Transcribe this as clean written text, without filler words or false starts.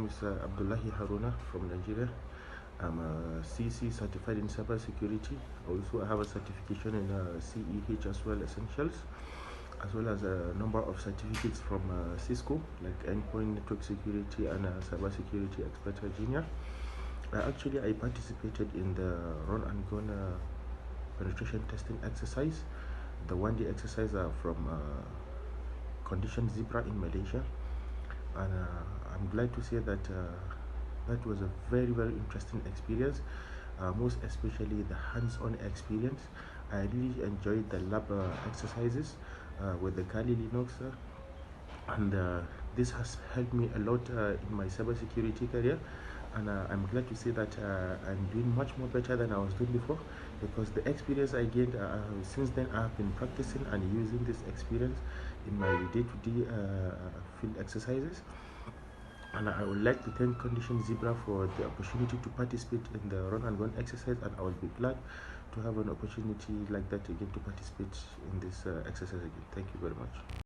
name is Abdullahi Haruna from Nigeria. I'm a CC certified in cybersecurity. Also, I have a certification in CEH as well, essentials, as well as a number of certificates from Cisco, like endpoint network security and cybersecurity expert Virginia. I participated in the run and gun penetration testing exercise, the one-day exercise from condition Zebra in Malaysia, and I'm glad to say that that was a very interesting experience, most especially the hands-on experience. I really enjoyed the lab exercises with the Kali Linux, and this has helped me a lot in my cybersecurity career, and I'm glad to say that I'm doing much more better than I was doing before, because the experience I gained since then, I have been practicing and using this experience in my day-to-day field exercises. And I would like to thank Condition Zebra for the opportunity to participate in the run and gun exercise, and I will be glad to have an opportunity like that again to participate in this exercise again. Thank you very much.